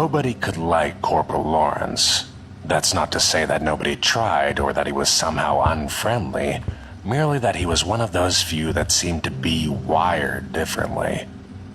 Nobody could like Corporal Lawrence. That's not to say that nobody tried or that he was somehow unfriendly, merely that he was one of those few that seemed to be wired differently.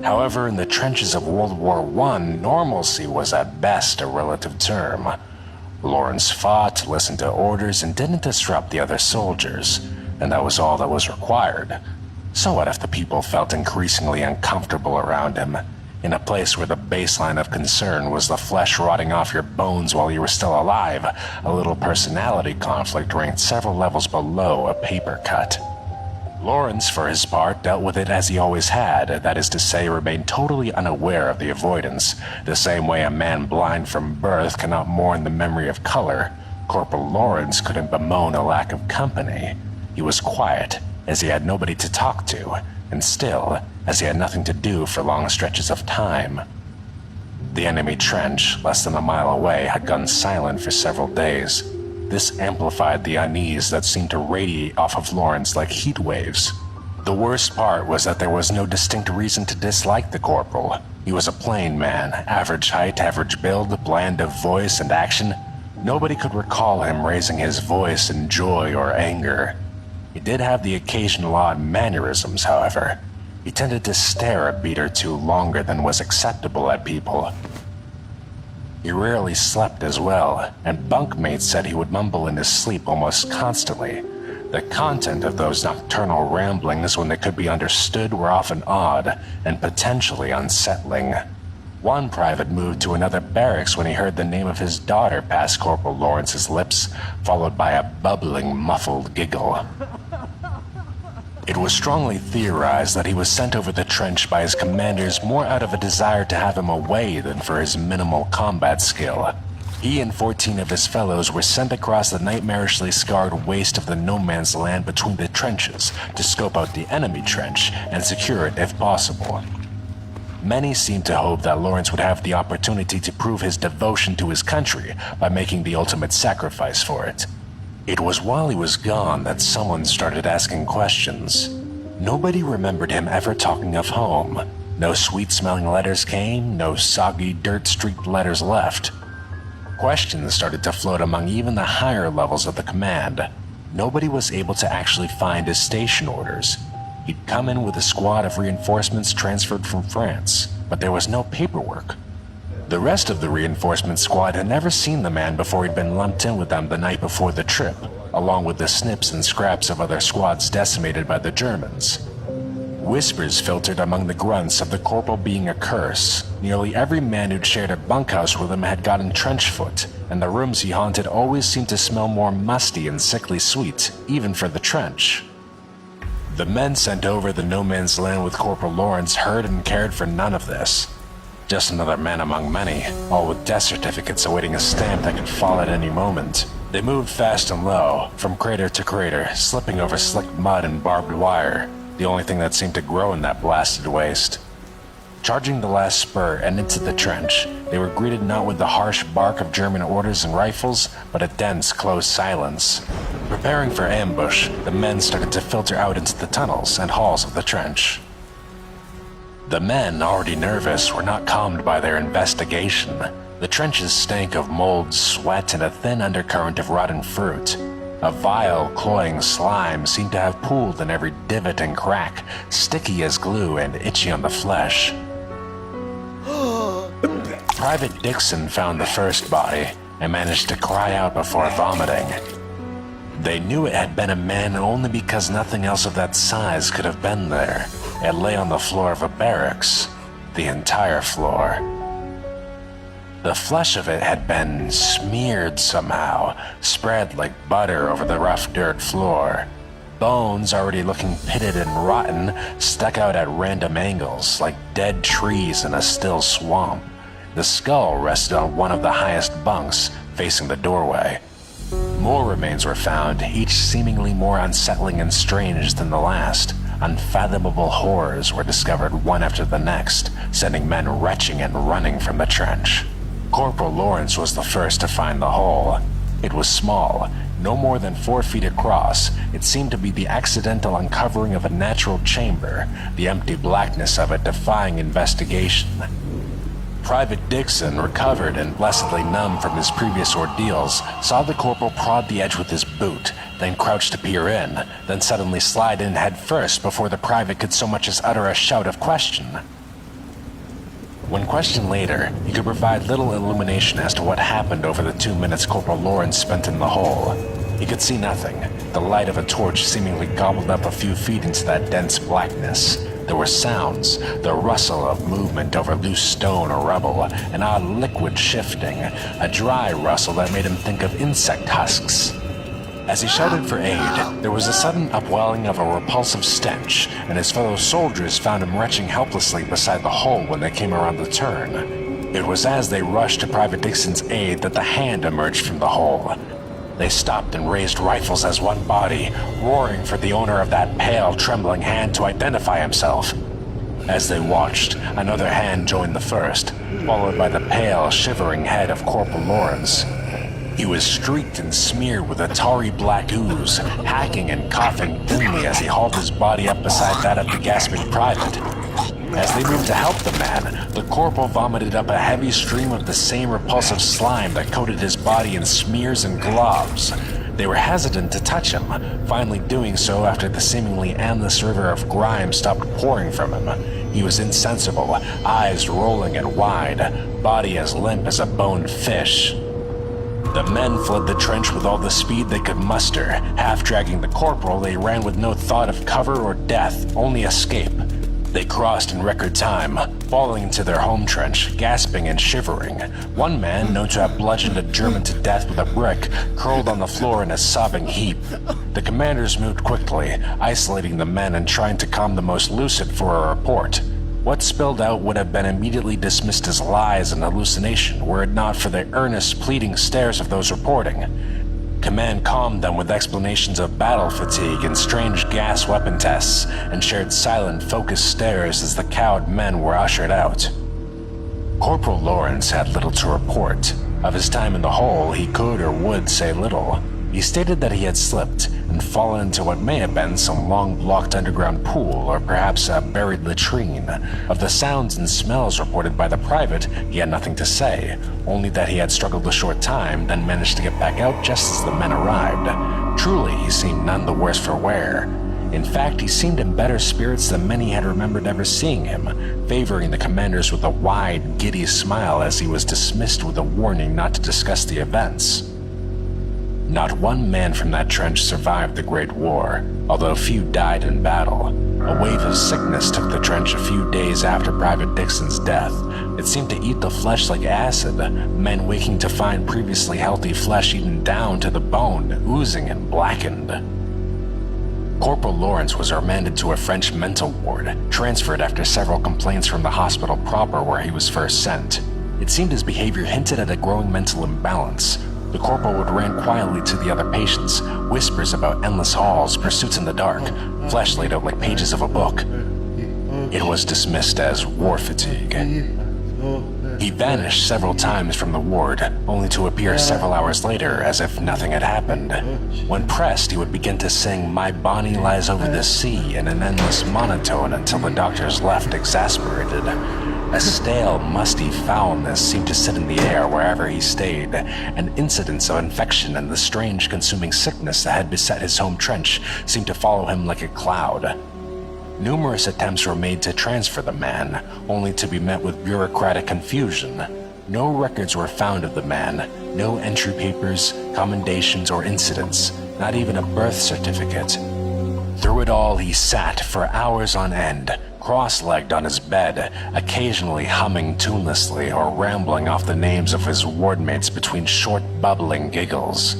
However, in the trenches of World War I, normalcy was at best a relative term. Lawrence fought, listened to orders, and didn't disrupt the other soldiers, and that was all that was required. So what if the people felt increasingly uncomfortable around him, in a place where the baseline of concern was the flesh rotting off your bones while you were still alive? A little personality conflict ranked several levels below a paper cut. Lawrence, for his part, dealt with it as he always had, that is to say, remained totally unaware of the avoidance. The same way a man blind from birth cannot mourn the memory of color, Corporal Lawrence couldn't bemoan a lack of company. He was quiet, as he had nobody to talk to, and still, as he had nothing to do for long stretches of time. The enemy trench, less than a mile away, had gone silent for several days. This amplified the unease that seemed to radiate off of Lawrence like heat waves. The worst part was that there was no distinct reason to dislike the corporal. He was a plain man, average height, average build, bland of voice and action. Nobody could recall him raising his voice in joy or anger. He did have the occasional odd mannerisms, however. He tended to stare a beat or two longer than was acceptable at people. He rarely slept as well, and bunkmates said he would mumble in his sleep almost constantly. The content of those nocturnal ramblings, when they could be understood, were often odd and potentially unsettling. One private moved to another barracks when he heard the name of his daughter pass Corporal Lawrence's lips, followed by a bubbling, muffled giggle. It was strongly theorized that he was sent over the trench by his commanders more out of a desire to have him away than for his minimal combat skill. He and 14 of his fellows were sent across the nightmarishly scarred waste of the no-man's land between the trenches to scope out the enemy trench and secure it if possible. Many seemed to hope that Lawrence would have the opportunity to prove his devotion to his country by making the ultimate sacrifice for it. It was while he was gone that someone started asking questions. Nobody remembered him ever talking of home. No sweet-smelling letters came, no soggy, dirt-streaked letters left. Questions started to float among even the higher levels of the command. Nobody was able to actually find his station orders. He'd come in with a squad of reinforcements transferred from France, but there was no paperwork. The rest of the reinforcement squad had never seen the man before he'd been lumped in with them the night before the trip, along with the snips and scraps of other squads decimated by the Germans. Whispers filtered among the grunts of the corporal being a curse. Nearly every man who'd shared a bunkhouse with him had gotten trench foot, and the rooms he haunted always seemed to smell more musty and sickly sweet, even for the trench. The men sent over the no-man's land with Corporal Lawrence heard and cared for none of this. Just another man among many, all with death certificates awaiting a stamp that could fall at any moment. They moved fast and low, from crater to crater, slipping over slick mud and barbed wire, the only thing that seemed to grow in that blasted waste. Charging the last spur and into the trench, they were greeted not with the harsh bark of German orders and rifles, but a dense, close silence. Preparing for ambush, the men started to filter out into the tunnels and halls of the trench. The men, already nervous, were not calmed by their investigation. The trenches stank of mold, sweat, and a thin undercurrent of rotten fruit. A vile, cloying slime seemed to have pooled in every divot and crack, sticky as glue and itchy on the flesh. Private Dixon found the first body and managed to cry out before vomiting. They knew it had been a man only because nothing else of that size could have been there. It lay on the floor of a barracks, the entire floor. The flesh of it had been smeared somehow, spread like butter over the rough dirt floor. Bones, already looking pitted and rotten, stuck out at random angles, like dead trees in a still swamp. The skull rested on one of the highest bunks, facing the doorway. More remains were found, each seemingly more unsettling and strange than the last. Unfathomable horrors were discovered one after the next, sending men retching and running from the trench. Corporal Lawrence was the first to find the hole. It was small, no more than 4 feet across. It seemed to be the accidental uncovering of a natural chamber, the empty blackness of it defying investigation. Private Dixon, recovered and blessedly numb from his previous ordeals, saw the corporal prod the edge with his boot, then crouch to peer in, then suddenly slide in head first before the private could so much as utter a shout of question. When questioned later, he could provide little illumination as to what happened over the 2 minutes Corporal Lawrence spent in the hole. He could see nothing. The light of a torch seemingly gobbled up a few feet into that dense blackness. There were sounds, the rustle of movement over loose stone or rubble, an odd liquid shifting, a dry rustle that made him think of insect husks. As he shouted for aid, there was a sudden upwelling of a repulsive stench, and his fellow soldiers found him retching helplessly beside the hole when they came around the turn. It was as they rushed to Private Dixon's aid that the hand emerged from the hole. They stopped and raised rifles as one body, roaring for the owner of that pale, trembling hand to identify himself. As they watched, another hand joined the first, followed by the pale, shivering head of Corporal Lawrence. He was streaked and smeared with a tarry black ooze, hacking and coughing thinly as he hauled his body up beside that of the gasping private. As they moved to help the man, the corporal vomited up a heavy stream of the same repulsive slime that coated his body in smears and globs. They were hesitant to touch him, finally doing so after the seemingly endless river of grime stopped pouring from him. He was insensible, eyes rolling and wide, body as limp as a boned fish. The men fled the trench with all the speed they could muster. Half dragging the corporal, they ran with no thought of cover or death, only escape. They crossed in record time, falling into their home trench, gasping and shivering. One man, known to have bludgeoned a German to death with a brick, curled on the floor in a sobbing heap. The commanders moved quickly, isolating the men and trying to calm the most lucid for a report. What spilled out would have been immediately dismissed as lies and hallucination were it not for the earnest, pleading stares of those reporting. Command calmed them with explanations of battle fatigue and strange gas weapon tests, and shared silent, focused stares as the cowed men were ushered out. Corporal Lawrence had little to report. Of his time in the hole, he could or would say little. He stated that he had slipped and fallen into what may have been some long-blocked underground pool or perhaps a buried latrine. Of the sounds and smells reported by the private, he had nothing to say, only that he had struggled a short time, then managed to get back out just as the men arrived. Truly, he seemed none the worse for wear. In fact, he seemed in better spirits than many had remembered ever seeing him, favoring the commanders with a wide, giddy smile as he was dismissed with a warning not to discuss the events. Not one man from that trench survived the Great War, although few died in battle. A wave of sickness took the trench a few days after Private Dixon's death. It seemed to eat the flesh like acid, men waking to find previously healthy flesh eaten down to the bone, oozing and blackened. Corporal Lawrence was remanded to a French mental ward, transferred after several complaints from the hospital proper where he was first sent. It seemed his behavior hinted at a growing mental imbalance. The corporal would rant quietly to the other patients, whispers about endless halls, pursuits in the dark, flesh laid out like pages of a book. It was dismissed as war fatigue. He vanished several times from the ward, only to appear several hours later as if nothing had happened. When pressed, he would begin to sing "My Bonnie Lies Over the Sea" in an endless monotone until the doctors left exasperated. A stale, musty foulness seemed to sit in the air wherever he stayed, and incidents of infection and the strange consuming sickness that had beset his home trench seemed to follow him like a cloud. Numerous attempts were made to transfer the man, only to be met with bureaucratic confusion. No records were found of the man, no entry papers, commendations, or incidents, not even a birth certificate. Through it all, he sat for hours on end, cross-legged on his bed, occasionally humming tunelessly or rambling off the names of his wardmates between short, bubbling giggles.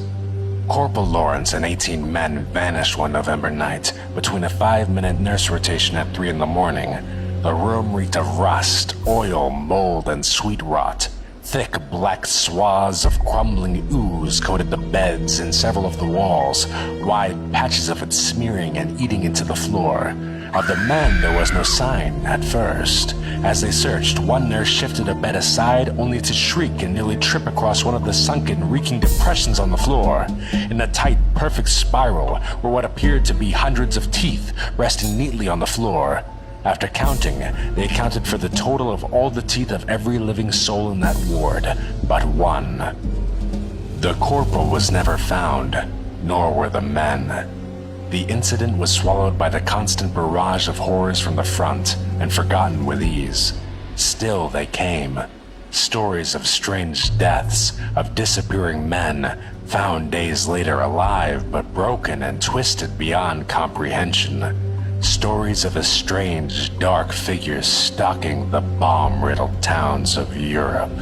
Corporal Lawrence and 18 men vanished one November night between a 5-minute nurse rotation at 3 in the morning. The room reeked of rust, oil, mold, and sweet rot. Thick black swaths of crumbling ooze coated the beds and several of the walls, wide patches of it smearing and eating into the floor. Of the men, there was no sign at first. As they searched, one nurse shifted a bed aside only to shriek and nearly trip across one of the sunken, reeking depressions on the floor. In a tight, perfect spiral were what appeared to be hundreds of teeth resting neatly on the floor. After counting, they accounted for the total of all the teeth of every living soul in that ward, but one. The corporal was never found, nor were the men. The incident was swallowed by the constant barrage of horrors from the front and forgotten with ease. Still they came. Stories of strange deaths, of disappearing men, found days later alive but broken and twisted beyond comprehension. Stories of a strange, dark figure stalking the bomb-riddled towns of Europe.